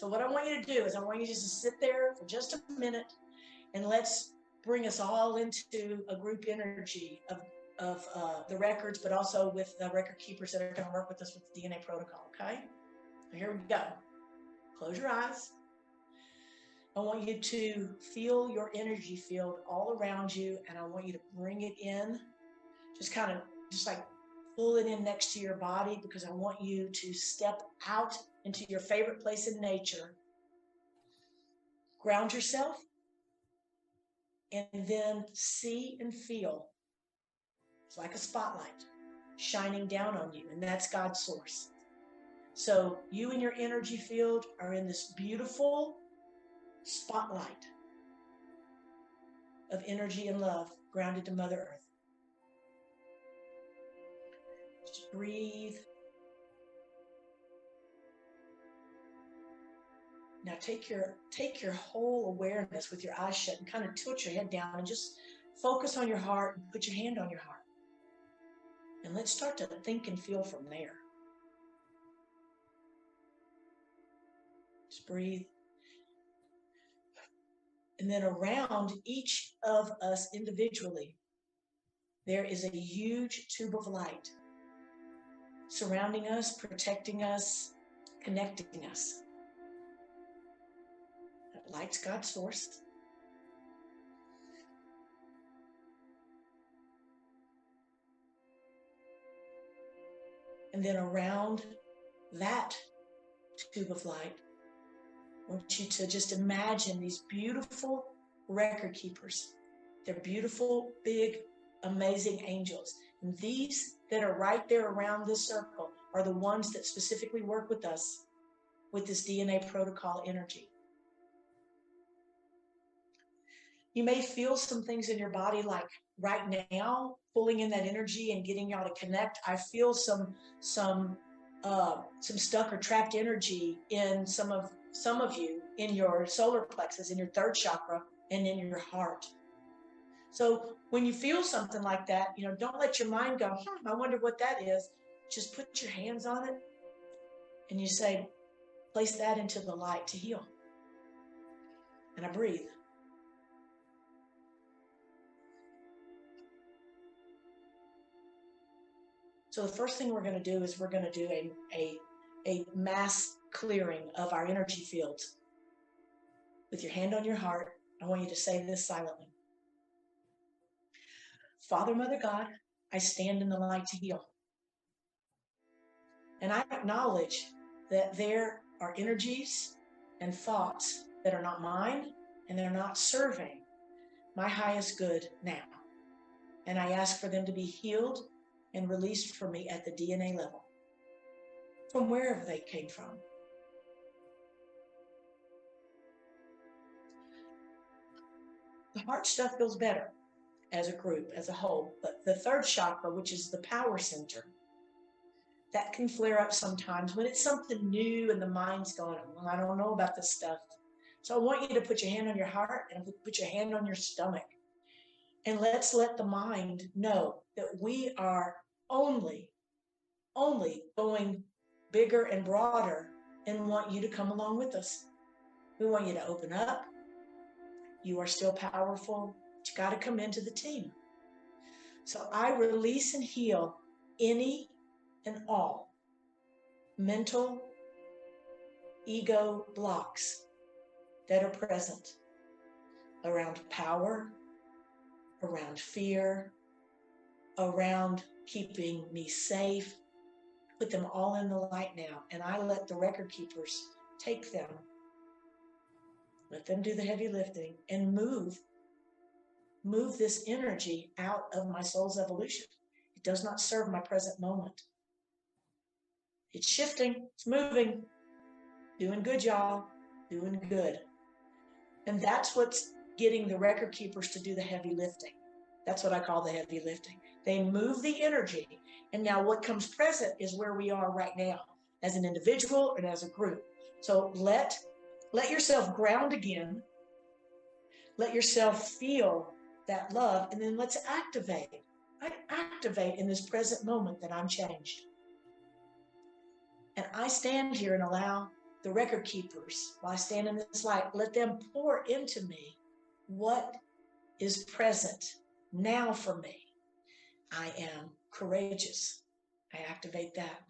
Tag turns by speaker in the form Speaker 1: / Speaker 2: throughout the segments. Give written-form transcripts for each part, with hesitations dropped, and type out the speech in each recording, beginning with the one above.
Speaker 1: So what I want you to do is I want you just to sit there for just a minute, and let's bring us all into a group energy of the records, but also with the record keepers that are going to work with us with the DNA protocol, okay? So here we go. Close your eyes. I want you to feel your energy field all around you, and I want you to bring it in, just like pull it in next to your body, because I want you to step out into your favorite place in nature, ground yourself, and then see and feel. It's like a spotlight shining down on you, and that's God's source. So you and your energy field are in this beautiful spotlight of energy and love grounded to Mother Earth. Just breathe. Now take your whole awareness with your eyes shut and kind of tilt your head down and just focus on your heart and put your hand on your heart. And let's start to think and feel from there. Just breathe. And then around each of us individually, there is a huge tube of light surrounding us, protecting us, connecting us. That light's God's source. And then around that tube of light, I want you to just imagine these beautiful record keepers. They're beautiful, big, amazing angels. And these that are right there around this circle are the ones that specifically work with us with this DNA protocol energy. You may feel some things in your body, like right now, pulling in that energy and getting y'all to connect. I feel some stuck or trapped energy in some of you in your solar plexus, in your third chakra, and in your heart. So when you feel something like that, don't let your mind go, I wonder what that is. Just put your hands on it and you say, place that into the light to heal. And I breathe. So the first thing we're going to do is we're going to do a mass clearing of our energy fields. With your hand on your heart, I want you to say this silently. Father, Mother God, I stand in the light to heal. And I acknowledge that there are energies and thoughts that are not mine, and they're not serving my highest good now. And I ask for them to be healed and released for me at the DNA level, from wherever they came from. The heart stuff feels better as a group, as a whole, but the third chakra, which is the power center, that can flare up sometimes when it's something new and the mind's going, well, I don't know about this stuff. So I want you to put your hand on your heart and put your hand on your stomach. And let's let the mind know that we are only going bigger and broader and want you to come along with us. We want you to open up. You are still powerful, but you got to come into the team. So I release and heal any and all mental ego blocks that are present around power, around fear, around keeping me safe. Put them all in the light now, and I let the record keepers take them. Let them do the heavy lifting and move this energy out of my soul's evolution. It does not serve my present moment. It's shifting, it's moving. Doing good, y'all, doing good. And that's what's getting the record keepers to do the heavy lifting. That's what I call the heavy lifting. They move the energy, and now what comes present is where we are right now as an individual and as a group. So let yourself ground again. Let yourself feel that love, and then let's activate. I activate in this present moment that I'm changed. And I stand here and allow the record keepers, while I stand in this light, let them pour into me what is present now for me. I am courageous. I activate that.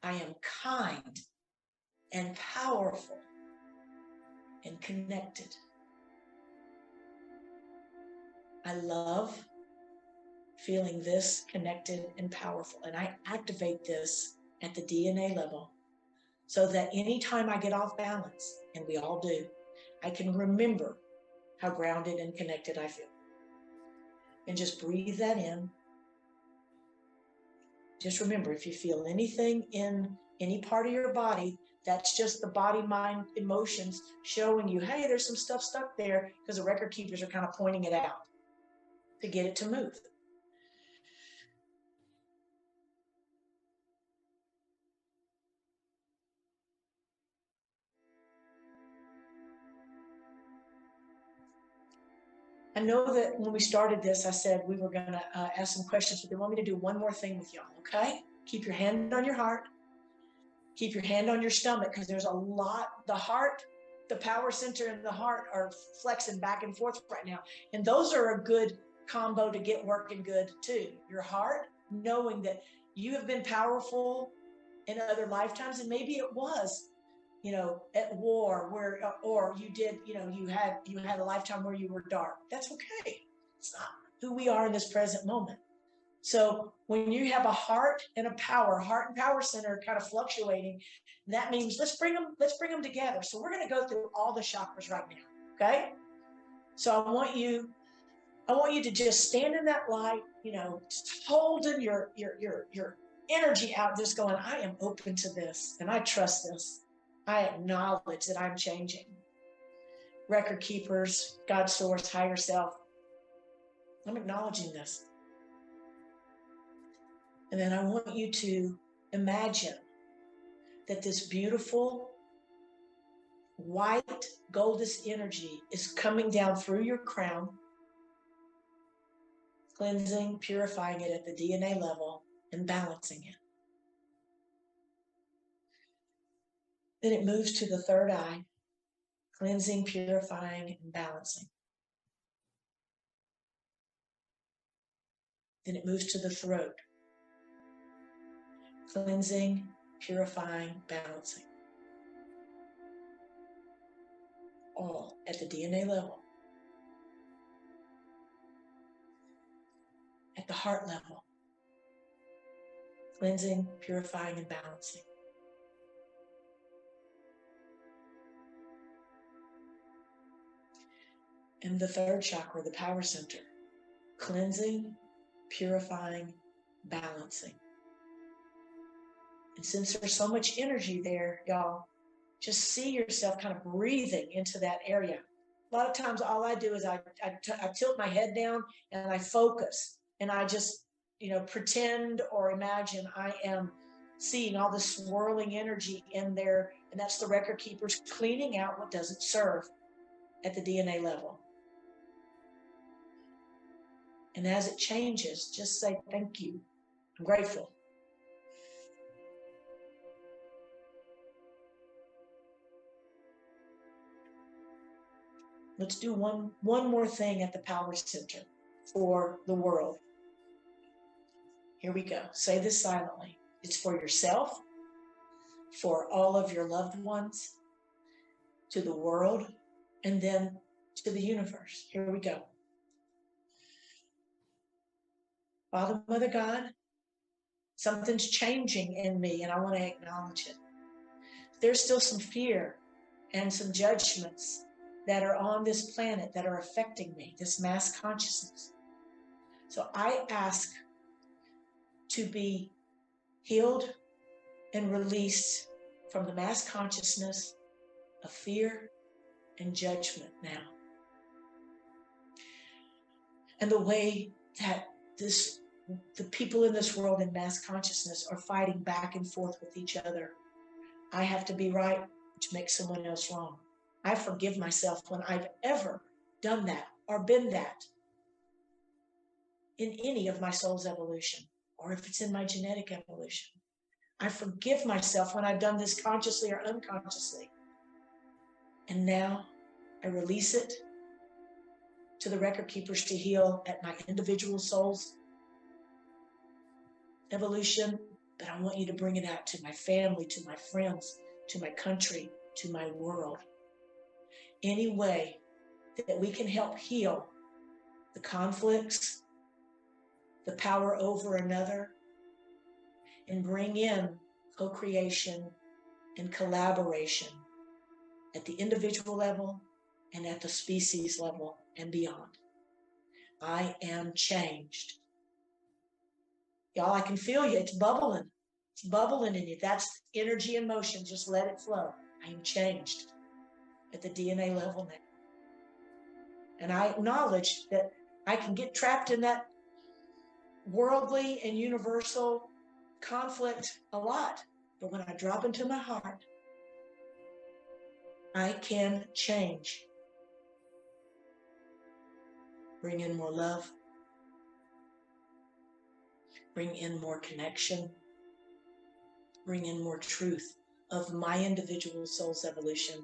Speaker 1: I am kind and powerful and connected. I love feeling this connected and powerful. And I activate this at the DNA level so that anytime I get off balance, and we all do, I can remember how grounded and connected I feel. And just breathe that in. Just remember, if you feel anything in any part of your body, that's just the body, mind, emotions showing you, hey, there's some stuff stuck there, because the record keepers are kind of pointing it out to get it to move. I know that when we started this, I said we were going to ask some questions, but they want me to do one more thing with y'all, okay? Keep your hand on your heart. Keep your hand on your stomach, because there's a lot. The heart, the power center and the heart are flexing back and forth right now. And those are a good combo to get working good too. Your heart, knowing that you have been powerful in other lifetimes, and maybe it was, at war, where, or you did, you had a lifetime where you were dark. That's okay. It's not who we are in this present moment. So when you have a heart and power center kind of fluctuating, that means let's bring them together. So we're going to go through all the chakras right now. Okay. So I want you to just stand in that light, just holding your energy out, just going, I am open to this and I trust this. I acknowledge that I'm changing. Record keepers, God source, higher self. I'm acknowledging this. And then I want you to imagine that this beautiful white goldest energy is coming down through your crown, cleansing, purifying it at the DNA level and balancing it. Then it moves to the third eye, cleansing, purifying, and balancing. Then it moves to the throat, cleansing, purifying, balancing. All at the DNA level. At the heart level, cleansing, purifying, and balancing. And the third chakra, the power center, cleansing, purifying, balancing. And since there's so much energy there, y'all, just see yourself kind of breathing into that area. A lot of times all I do is I tilt my head down and I focus, and I just, pretend or imagine I am seeing all the swirling energy in there, and that's the record keepers cleaning out what doesn't serve at the DNA level. And as it changes, just say, thank you. I'm grateful. Let's do one more thing at the power center for the world. Here we go. Say this silently. It's for yourself, for all of your loved ones, to the world, and then to the universe. Here we go. Father, Mother, God, something's changing in me, and I want to acknowledge it. There's still some fear and some judgments that are on this planet that are affecting me, this mass consciousness. So I ask to be healed and released from the mass consciousness of fear and judgment now. And the way that the people in this world in mass consciousness are fighting back and forth with each other. I have to be right, which makes someone else wrong. I forgive myself when I've ever done that or been that in any of my soul's evolution, or if it's in my genetic evolution. I forgive myself when I've done this consciously or unconsciously. And now I release it to the record keepers to heal at my individual soul's evolution, but I want you to bring it out to my family, to my friends, to my country, to my world. Any way that we can help heal the conflicts, the power over another, and bring in co-creation and collaboration at the individual level and at the species level and beyond. I am changed. Y'all, I can feel you. It's bubbling. It's bubbling in you. That's energy and motion. Just let it flow. I am changed at the DNA level now. And I acknowledge that I can get trapped in that worldly and universal conflict a lot. But when I drop into my heart, I can change. Bring in more love. Bring in more connection. Bring in more truth of my individual soul's evolution,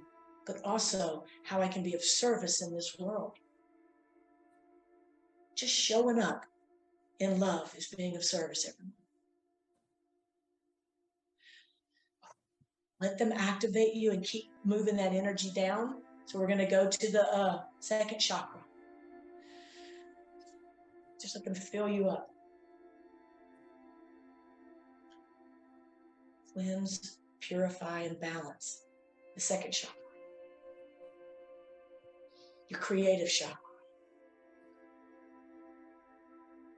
Speaker 1: but also how I can be of service in this world. Just showing up in love is being of service, everyone. Let them activate you and keep moving that energy down. So we're going to go to the second chakra. Just looking to fill you up. Cleanse, purify, and balance. The second chakra. Your creative chakra.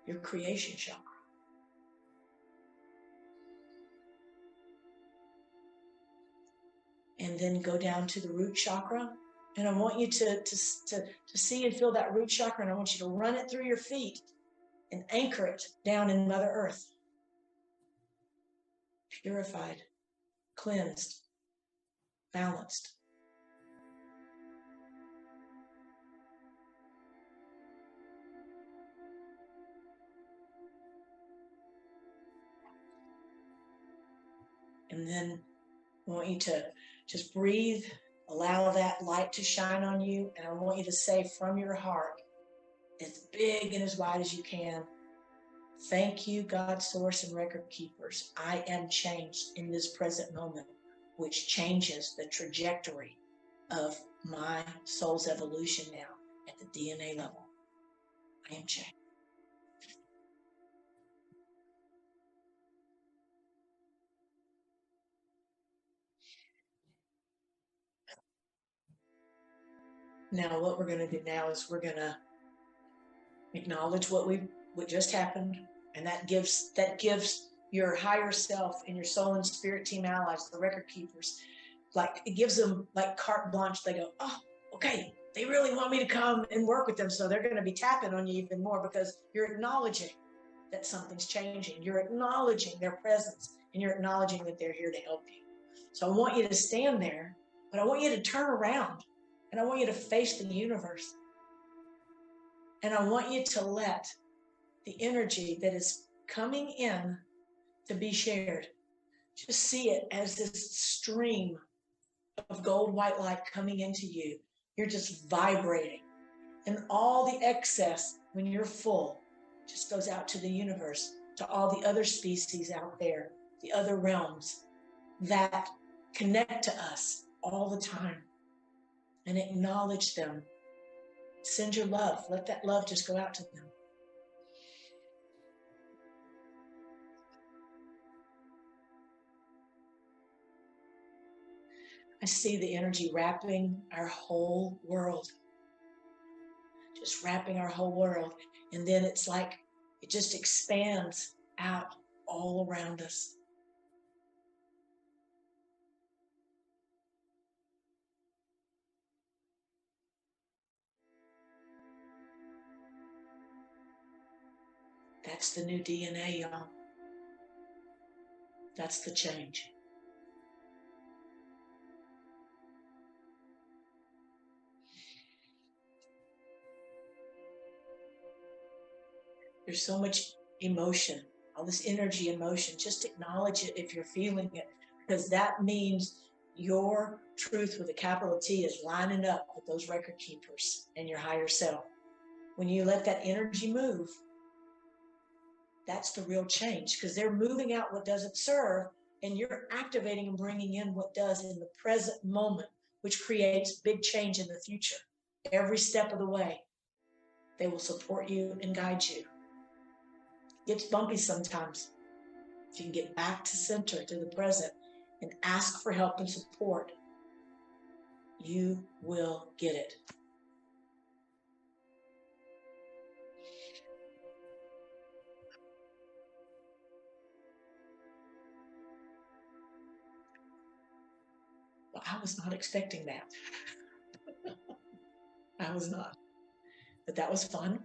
Speaker 1: Your creation chakra. And then go down to the root chakra. And I want you to see and feel that root chakra, and I want you to run it through your feet and anchor it down in Mother Earth. Purified, cleansed, balanced. And then I want you to just breathe, allow that light to shine on you, and I want you to say from your heart, as big and as wide as you can, thank you, God, Source, and Record Keepers. I am changed in this present moment, which changes the trajectory of my soul's evolution now at the DNA level. I am changed. Now, what we're going to do now is we're going to acknowledge what just happened, and that gives your higher self and your soul and spirit team allies, the record keepers, like it gives them like carte blanche. They go, oh, okay, they really want me to come and work with them, so they're going to be tapping on you even more because you're acknowledging that something's changing. You're acknowledging their presence, and you're acknowledging that they're here to help you. So I want you to stand there, but I want you to turn around, and I want you to face the universe. And I want you to let the energy that is coming in to be shared, just see it as this stream of gold white light coming into you. You're just vibrating. And all the excess, when you're full, just goes out to the universe, to all the other species out there, the other realms that connect to us all the time, and acknowledge them. Send your love. Let that love just go out to them. I see the energy wrapping our whole world. Just wrapping our whole world. And then it's like it just expands out all around us. That's the new DNA, y'all. That's the change. There's so much emotion all this energy and motion. Just acknowledge it if you're feeling it, because that means your truth with a capital T is lining up with those record keepers and your higher self. When you let that energy move, that's the real change, because they're moving out what doesn't serve, and you're activating and bringing in what does in the present moment, which creates big change in the future. Every step of the way, they will support you and guide you. It's bumpy sometimes. If you can get back to center, to the present, and ask for help and support, you will get it. Well, I was not expecting that. I was not. But that was fun.